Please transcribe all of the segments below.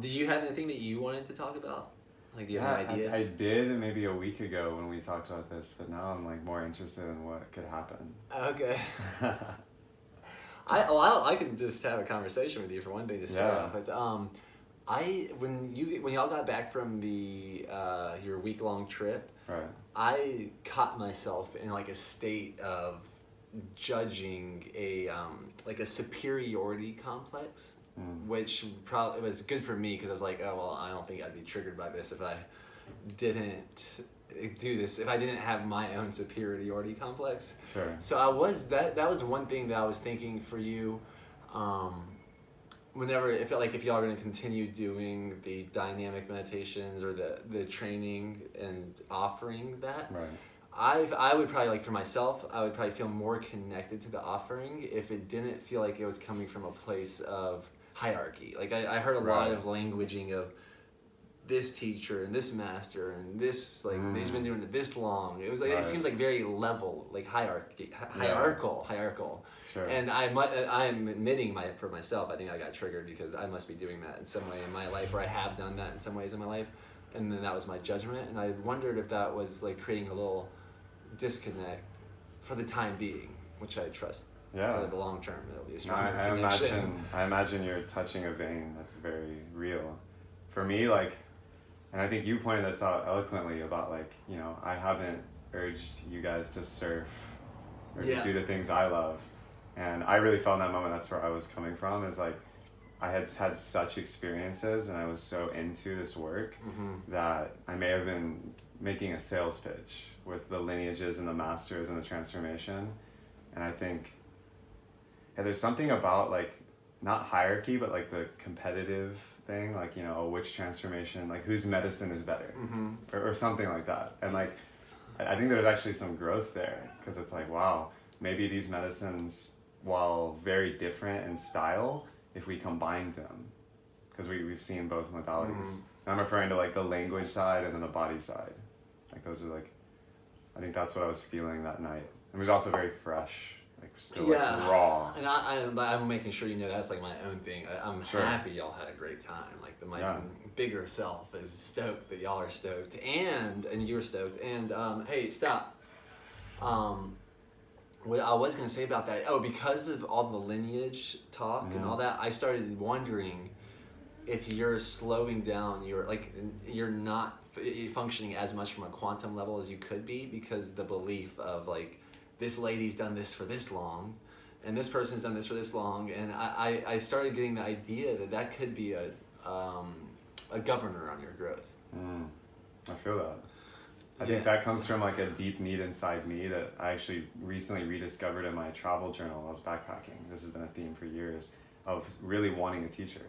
Did you have anything that you wanted to talk about? Like, do you have any ideas? I did maybe a week ago when we talked about this, but now I'm like more interested in what could happen. Okay. I can just have a conversation with you for one thing to start off with. When y'all got back from the your week-long trip, right. I caught myself in like a state of judging a superiority complex, which probably was good for me because I was like, oh well, I don't think I'd be triggered by this if I didn't do this, if I didn't have my own superiority complex. Sure. So that was one thing that I was thinking for you. Whenever it felt like if y'all are going to continue doing the dynamic meditations or the training and offering that, right. I would probably, like for myself, I would probably feel more connected to the offering if it didn't feel like it was coming from a place of hierarchy. Like I heard a lot of languaging of this teacher and this master and this, like they've been doing it this long. It was like it seems like very level, like hierarchical. Sure. And I'm admitting for myself, I think I got triggered because I must be doing that in some way in my life, or I have done that in some ways in my life, and then that was my judgment, and I wondered if that was like creating a little disconnect for the time being, which I trust. Yeah. For the long term, it'll be a stronger I imagine you're touching a vein that's very real. For me, like, and I think you pointed this out eloquently about, like, you know, I haven't urged you guys to surf or to do the things I love. And I really felt in that moment that's where I was coming from, is like I had such experiences and I was so into this work that I may have been making a sales pitch with the lineages and the masters and the transformation. And I think there's something about, like, not hierarchy, but like the competitive thing, like, you know, which transformation, like whose medicine is better, or something like that. And like, I think there's actually some growth there, because it's like, wow, maybe these medicines, while very different in style, if we combine them, because we've seen both modalities. And I'm referring to like the language side and then the body side. Like those are like, I think that's what I was feeling that night. It was also very fresh. Like still like raw. And I'm making sure you know that's like my own thing. I'm happy y'all had a great time. Like my bigger self is stoked that y'all are stoked, and you were stoked. And hey, stop. What I was gonna say about that? Oh, because of all the lineage talk and all that, I started wondering if you're slowing down. You're not functioning as much from a quantum level as you could be, because the belief of like, this lady's done this for this long, and this person's done this for this long, and I started getting the idea that could be a governor on your growth. I feel that. I think that comes from like a deep need inside me that I actually recently rediscovered in my travel journal while I was backpacking. This has been a theme for years, of really wanting a teacher.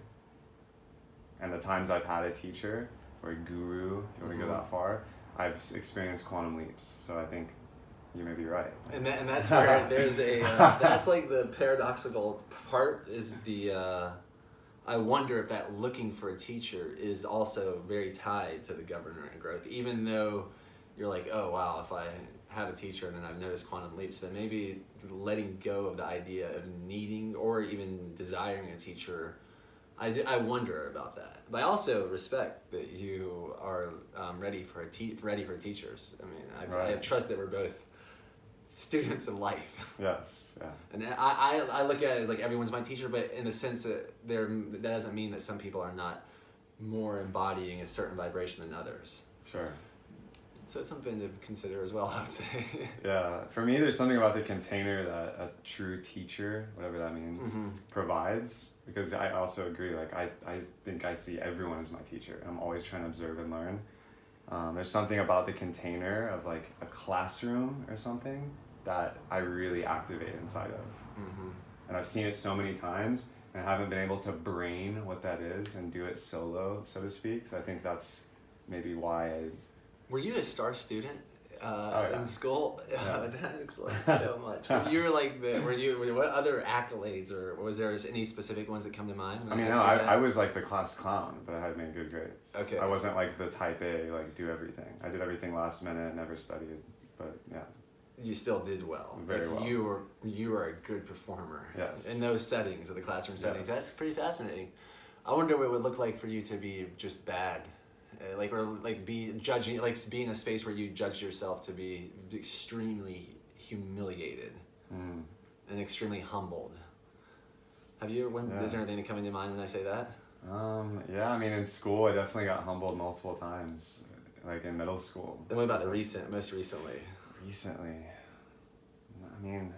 And the times I've had a teacher or a guru, if you want to go that far, I've experienced quantum leaps. So I think you may be right. And that's where there's a, that's like the paradoxical part, is the, I wonder if that looking for a teacher is also very tied to the governor and growth, even though you're like, oh wow, if I have a teacher and then I've noticed quantum leaps, but maybe letting go of the idea of needing or even desiring a teacher, I wonder about that. But I also respect that you are ready for teachers. I mean, I trust that we're both students of life. Yes, yeah. And I look at it as like everyone's my teacher, but in the sense that that doesn't mean that some people are not more embodying a certain vibration than others. Sure. So it's something to consider as well, I would say. Yeah, for me, there's something about the container that a true teacher, whatever that means, provides. Because I also agree, like I think I see everyone as my teacher. I'm always trying to observe and learn. There's something about the container of like a classroom or something that I really activate inside of. And I've seen it so many times, and I haven't been able to brain what that is and do it solo, so to speak. So I think that's maybe why Were you a star student in school? Yeah. That explains so much. You were like what other accolades, or was there any specific ones that come to mind? I mean, no, I was like the class clown, but I had made good grades. Okay. I wasn't like the type A, like do everything. I did everything last minute, never studied, but yeah. You still did well. Very well. You were a good performer. Yes. In those settings, of the classroom settings. Yes. That's pretty fascinating. I wonder what it would look like for you to be just bad. Or be judging, be in a space where you judge yourself to be extremely humiliated and extremely humbled. Have you? Is there anything coming to mind when I say that? Yeah, I mean, in school, I definitely got humbled multiple times, like in middle school. And what about most recently? Recently, I mean,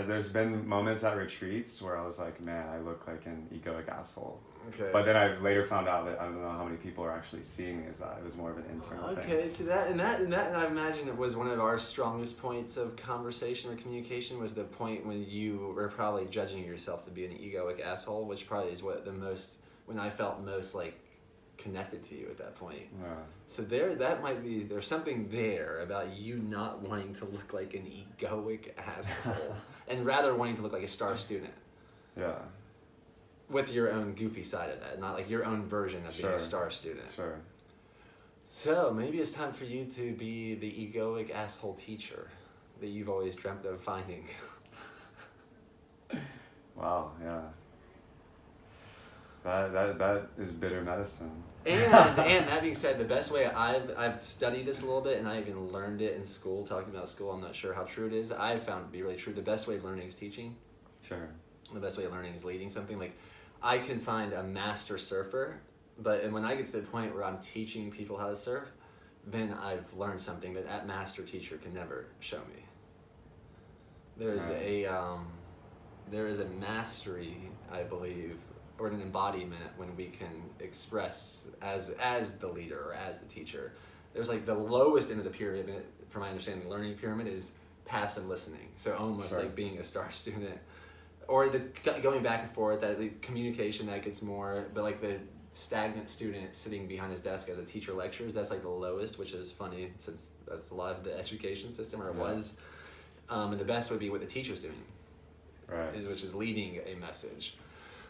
there's been moments at retreats where I was like, man, I look like an egoic asshole. Okay. But then I later found out that I don't know how many people are actually seeing me as that. It was more of an internal thing. Okay, see and I imagine it was one of our strongest points of conversation or communication, was the point when you were probably judging yourself to be an egoic asshole, which probably is when I felt most like connected to you at that point. Yeah. So there's something there about you not wanting to look like an egoic asshole and rather wanting to look like a star student. Yeah. With your own goofy side of that, not like your own version of being a star student. Sure. So maybe it's time for you to be the egoic asshole teacher that you've always dreamt of finding. Wow, yeah. That is bitter medicine. And that being said, the best way I've studied this a little bit, and I even learned it in school, talking about school, I'm not sure how true it is. I've found it to be really true. The best way of learning is teaching. Sure. The best way of learning is leading something. Like, I can find a master surfer, and when I get to the point where I'm teaching people how to surf, then I've learned something that master teacher can never show me. There is a mastery, I believe, or an embodiment when we can express as the leader or as the teacher. There's like the lowest end of the pyramid, from my understanding, the learning pyramid is passive listening. So almost like being a star student, or the going back and forth, that the communication that gets more, but like the stagnant student sitting behind his desk as a teacher lectures, that's like the lowest, which is funny since that's a lot of the education system, or it was. And the best would be what the teacher's doing, right? Which is leading a message.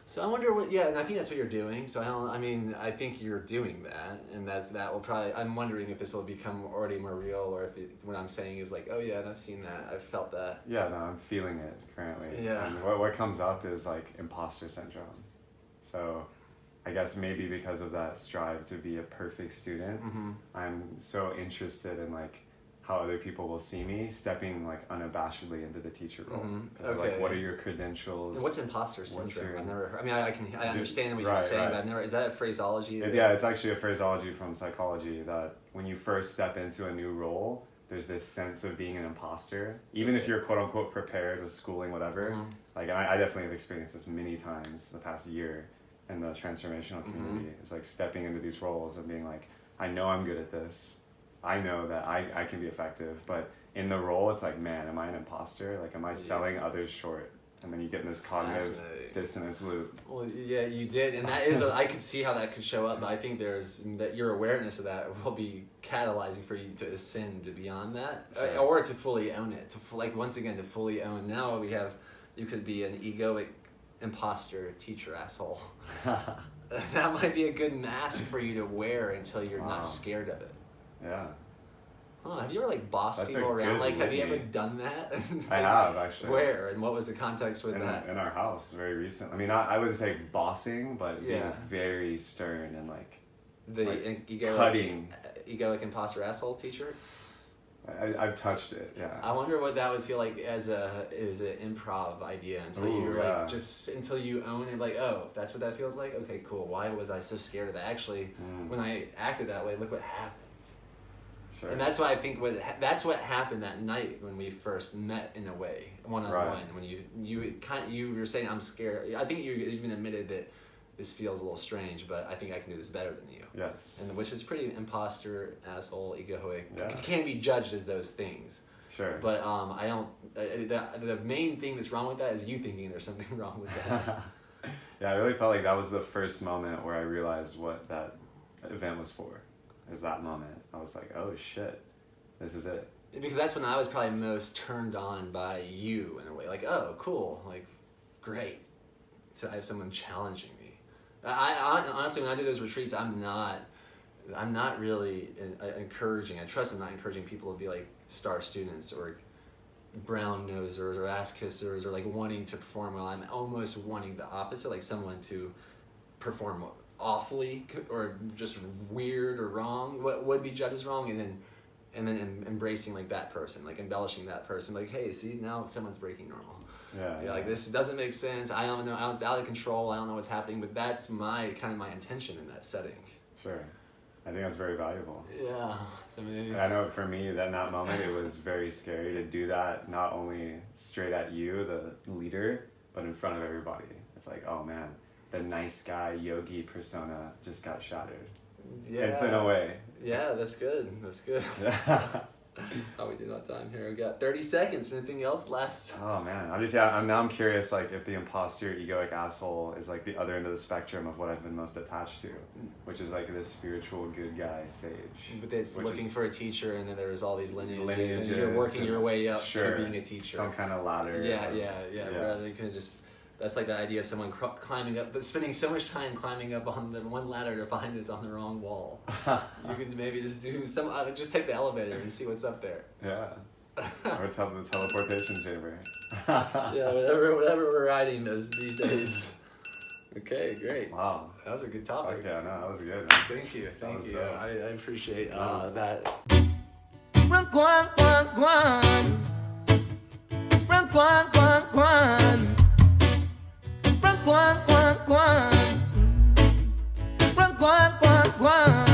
So I wonder and I think that's what you're doing. So I think you're doing that, and that will probably, I'm wondering if this will become already more real, or if what I'm saying is like, oh yeah, I've seen that, I've felt that. Yeah, no, I'm feeling it currently. Yeah. And what comes up is like imposter syndrome. So I guess maybe because of that strive to be a perfect student, I'm so interested in like how other people will see me stepping like unabashedly into the teacher role. Like, what are your credentials? And what's imposter syndrome? I've never. I mean, I understand what you're saying, but I've never. Is that a phraseology? Yeah, it's actually a phraseology from psychology that when you first step into a new role, there's this sense of being an imposter, even if you're quote unquote prepared with schooling, whatever. Like, I definitely have experienced this many times the past year in the transformational community. It's like stepping into these roles and being like, I know I'm good at this. I know that I can be effective, but in the role, it's like, man, am I an imposter? Like, am I selling others short? And then you get in this cognitive dissonance loop. Well, yeah, you did, and that is, I could see how that could show up, but I think that your awareness of that will be catalyzing for you to ascend beyond that, or to fully own it, once again, to fully own. Now you could be an egoic imposter teacher asshole. That might be a good mask for you to wear until you're not scared of it. Yeah. Huh, have you ever bossed people around? Have you ever done that? I have, actually. Where, and what was the context with that? In our house, very recent. I mean, I would say bossing, but being very stern and cutting. Egoic imposter asshole teacher? I've touched it, yeah. I wonder what that would feel like as an improv idea until until you own it, oh, that's what that feels like? Okay, cool. Why was I so scared of that? Actually, when I acted that way, look what happened. Sure. And that's why I think that's what happened that night when we first met, in a way, one-on-one. When you were saying, I'm scared. I think you even admitted that this feels a little strange, but I think I can do this better than you. Yes. And which is pretty imposter, asshole, egoic. Yeah. It can be judged as those things. Sure. But I don't. The main thing that's wrong with that is you thinking there's something wrong with that. Yeah, I really felt like that was the first moment where I realized what that event was for. Is that moment. I was like, oh shit, this is it. Because that's when I was probably most turned on by you, in a way. Oh, cool, great. So I have someone challenging me. I honestly, when I do those retreats, I'm not really encouraging. I trust I'm not encouraging people to be star students or brown nosers or ass kissers or wanting to perform well. I'm almost wanting the opposite, someone to perform awfully or just weird or wrong, what would be judged as wrong, and then embracing like that person, like embellishing that person, like, hey, see, now someone's breaking normal. Yeah, like this doesn't make sense. I don't know. I was out of control. I don't know what's happening. But that's my intention in that setting. Sure, I think that's very valuable. Yeah. So maybe. I know for me, that in that moment, it was very scary to do that. Not only straight at you, the leader, but in front of everybody. It's like, oh man, the nice guy yogi persona just got shattered. Yeah. It's in a way. Yeah, that's good. That's good. How we do on time here? We got 30 seconds. Anything else? Last. Oh man, I'm curious, like, if the imposter egoic asshole is like the other end of the spectrum of what I've been most attached to, which is like this spiritual good guy sage. But it's looking for a teacher, and then there's all these lineages and you're working your way up to being a teacher. Some kind of ladder. Yeah. Rather than kind of just. That's like the idea of someone climbing up, but spending so much time climbing up on the one ladder to find it's on the wrong wall. You can maybe just do just take the elevator and see what's up there. Yeah. Or the teleportation chamber. Yeah, whatever we're riding these days. Okay, great. Wow. That was a good topic. Okay, no, that was good. Thank you. I appreciate that. Run, guan, guan, guan. Run, guan, guan, guan. Run, guan, guan, guan. Run, guan, guan, guan.